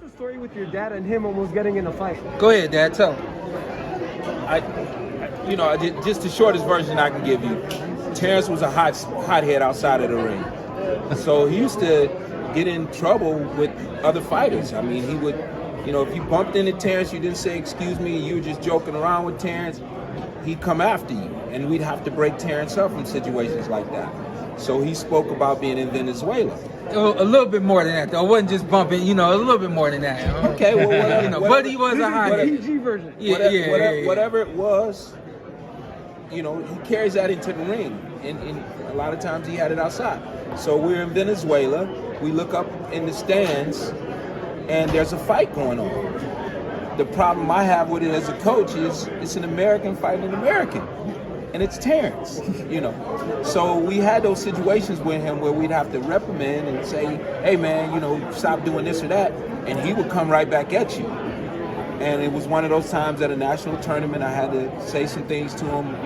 the story with your dad and him almost getting in a fight? Go ahead, Dad. Tell him. Just the shortest version I can give you. Terence was a hothead outside of the ring, so he used to get in trouble with other fighters. I mean, he would, if you bumped into Terence, you didn't say excuse me, you were just joking around with Terence, he'd come after you, and we'd have to break Terence up from situations like that. So he spoke about being in Venezuela. A little bit more than that, though. It wasn't just bumping, a little bit more than that. Okay, well, whatever, but he was a high PG version. Whatever it was, he carries that into the ring, and a lot of times he had it outside. So we're in Venezuela. We look up in the stands, and there's a fight going on. The problem I have with it as a coach is it's an American fighting an American, and it's Terence, So we had those situations with him where we'd have to reprimand and say, hey man, stop doing this or that, and he would come right back at you. And it was one of those times at a national tournament I had to say some things to him,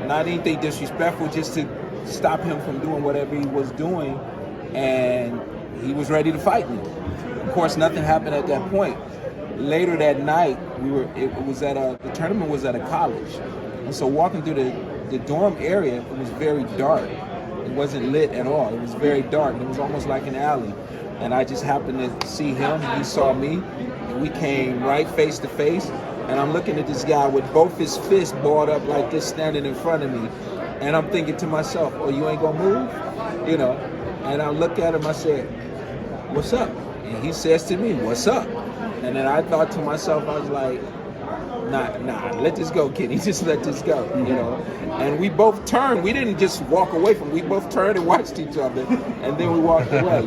not anything disrespectful, just to stop him from doing whatever he was doing, and he was ready to fight me. Of course, nothing happened at that point. Later that night, the tournament was at a college, and so walking through the dorm area, it was very dark. It wasn't lit at all. It was very dark. It was almost like an alley, and I just happened to see him. He saw me, and we came right face to face. And I'm looking at this guy with both his fists balled up like this, standing in front of me, and I'm thinking to myself, "Oh, you ain't gonna move?" And I look at him. I said, "What's up?" And he says to me, "What's up?" And then I thought to myself, I was like, Nah, let this go, Kenny. Just let this go, And we both turned. We didn't just walk away from him. We both turned and watched each other, and then we walked away,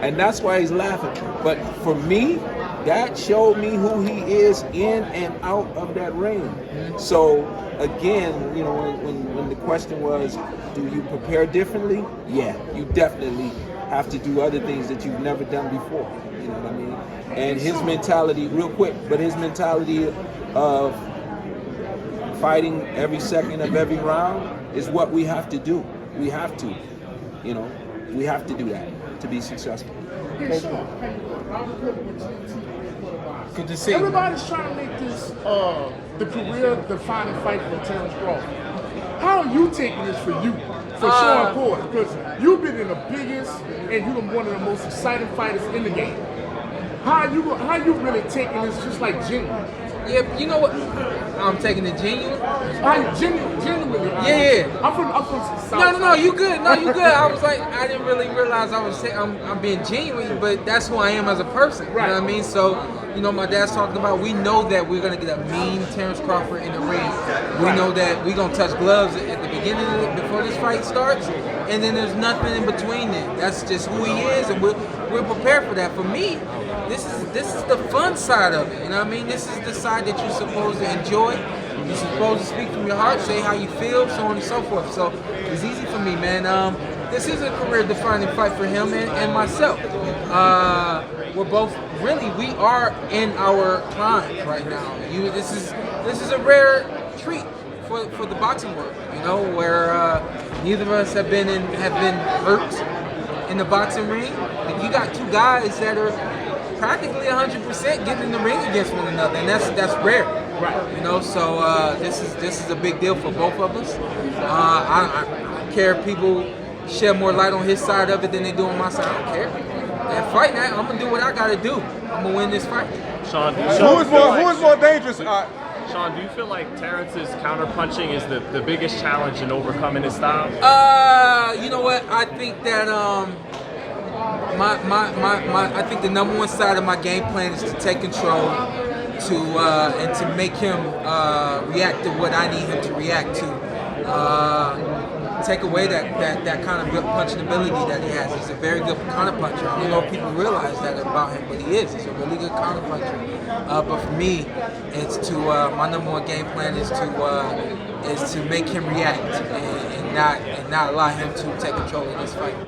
And that's why he's laughing. But for me, that showed me who he is in and out of that ring. So again, when the question was, do you prepare differently? Yeah, you definitely have to do other things that you've never done before. You know what I mean? And his mentality, real quick, but his mentality of fighting every second of every round is what we have to do. We have to, we have to do that to be successful. Good to see you. Everybody's trying to make this the career-defining fight for Terence Crawford. How are you taking this for you, for Shawn Porter? Because you've been in the biggest and you're one of the most exciting fighters in the game. How you really taking this just like genuine? Yeah, you know what? I'm taking it genuine. Genuinely. Yeah. I'm from South. No, you good. No, you good. I was like, I didn't really realize I'm being genuine, but that's who I am as a person. Right. You know what I mean? So, my dad's talking about, we know that we're going to get a mean Terence Crawford in the ring. We know that we're going to touch gloves at the beginning before this fight starts, and then there's nothing in between then. That's just who he is, and we're prepared for that. For me, this is the fun side of it. You know what I mean? This is the side that you're supposed to enjoy. You're supposed to speak from your heart, say how you feel, so on and so forth. So it's easy for me, man. This is a career-defining fight for him and myself. We're both we are in our prime right now. This is a rare treat for the boxing world. Where neither of us have been hurt in the boxing ring. And you got two guys that are practically 100% getting in the ring against one another, and that's rare. Right. So this is a big deal for both of us. I don't care if people shed more light on his side of it than they do on my side. I don't care. That fight night, I'm gonna do what I gotta do. I'm gonna win this fight. Sean, who is more dangerous? Sean, do you feel like Terence's counterpunching is the biggest challenge in overcoming his style? You know what? I think that I think the number one side of my game plan is to take control, and to make him react to what I need him to react to. Take away that kind of punching ability that he has. He's a very good counterpuncher. I don't know if people realize that about him, but he is. He's a really good counterpuncher. But for me, it's to my number one game plan is to make him react and not allow him to take control of this fight.